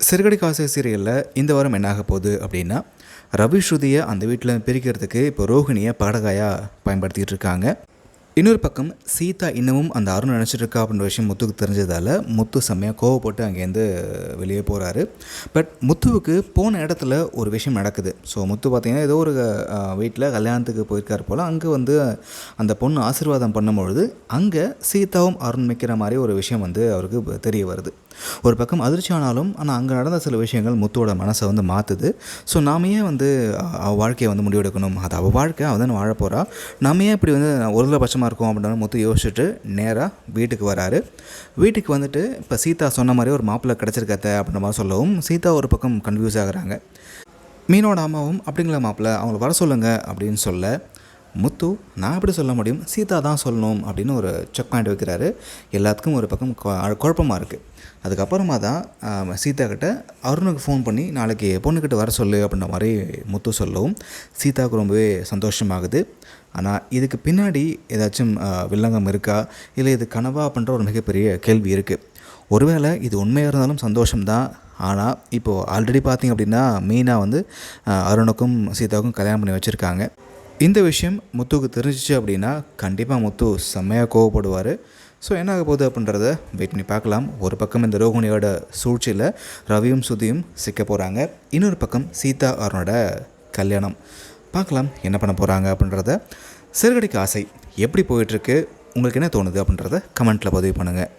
சிறுகடி காசு சீரியலில் இந்த வாரம் என்ன ஆக போகுது அப்படின்னா, ரவி ஸ்ருதியை அந்த வீட்டில் பிரிக்கிறதுக்கு இப்போ ரோஹிணியை படகாயாக பயன்படுத்திகிட்டு இருக்காங்க. இன்னொரு பக்கம் சீதா இன்னமும் அந்த அருண் நினச்சிட்டு இருக்கா அப்படின்ற விஷயம் முத்துக்கு தெரிஞ்சதால் முத்து செம்மையாக கோவப்பட்டு அங்கேருந்து வெளியே போகிறாரு. பட் முத்துவுக்கு போன இடத்துல ஒரு விஷயம் நடக்குது. ஸோ முத்து பார்த்திங்கன்னா ஏதோ ஒரு வீட்டில் கல்யாணத்துக்கு போயிருக்கார் போல். அங்கே வந்து அந்த பொண்ணு ஆசீர்வாதம் பண்ணும்பொழுது அங்கே சீதாவும் அருண் மிக்கிற மாதிரி ஒரு விஷயம் வந்து அவருக்கு தெரிய வருது. ஒரு பக்கம் அதிர்ச்சி ஆனாலும் ஆனால் அங்கே நடந்த சில விஷயங்கள் முத்துவோட மனசை வந்து மாற்றுது. ஸோ நாம ஏன் வந்து அவள் வாழ்க்கையை வந்து முடிவெடுக்கணும், அது அவள் வாழ்க்கை, அவள் தான் வாழ போகிறா, நம்ம ஏன் இப்படி வந்து ஒரு பட்சமாக இருக்கும் அப்படின்னு முத்து யோசிச்சுட்டு நேராக வீட்டுக்கு வராரு. வீட்டுக்கு வந்துட்டு இப்போ சீதா சொன்ன மாதிரி ஒரு மாப்பிள்ளை கிடச்சிருக்கத்த அப்படின்ற மாதிரி சொல்லவும் சீதா ஒரு பக்கம் கன்ஃபியூஸ் ஆகுறாங்க. மீனோட அம்மாவும் அப்படிங்களா மாப்பிள்ளை அவங்களை வர சொல்லுங்கள் அப்படின்னு சொல்ல முத்து நான் எப்படி சொல்ல முடியும், சீதா தான் சொல்லணும் அப்படின்னு ஒரு செக் பாயிண்ட் வைக்கிறாரு. எல்லாத்துக்கும் ஒரு பக்கம் குழப்பமாக இருக்குது. அதுக்கப்புறமா தான் சீதா கிட்ட அருணுக்கு ஃபோன் பண்ணி நாளைக்கு பொண்ணுக்கிட்ட வர சொல்லு அப்படின்ற மாதிரி முத்து சொல்லவும் சீதாவுக்கு ரொம்பவே சந்தோஷமாகுது. ஆனால் இதுக்கு பின்னாடி ஏதாச்சும் வில்லங்கம் இருக்கா, இல்லை இது கனவா அப்படின்ற ஒரு மிகப்பெரிய கேள்வி இருக்குது. ஒருவேளை இது உண்மையாக இருந்தாலும் சந்தோஷம்தான். ஆனால் இப்போது ஆல்ரெடி பார்த்திங்க அப்படின்னா மீனா வந்து அருணுக்கும் சீதாவுக்கும் கல்யாணம் பண்ணி வச்சுருக்காங்க. இந்த விஷயம் முத்துவுக்கு தெரிஞ்சிச்சு அப்படின்னா கண்டிப்பாக முத்து செம்மையாக கோவப்படுவார். ஸோ என்ன ஆக போகுது அப்படின்றத வெயிட் பண்ணி பார்க்கலாம். ஒரு பக்கம் இந்த ரோஹிணியோட சூழ்ச்சியில் ரவியும் சுதியும் சிக்க போகிறாங்க. இன்னொரு பக்கம் சீதா அருணோட கல்யாணம். பார்க்கலாம் என்ன பண்ண போகிறாங்க அப்படின்றத. சிறுகடிக்கு ஆசை எப்படி போயிட்டுருக்கு, உங்களுக்கு என்ன தோணுது அப்படின்றத கமெண்ட்டில் பதிவு பண்ணுங்கள்.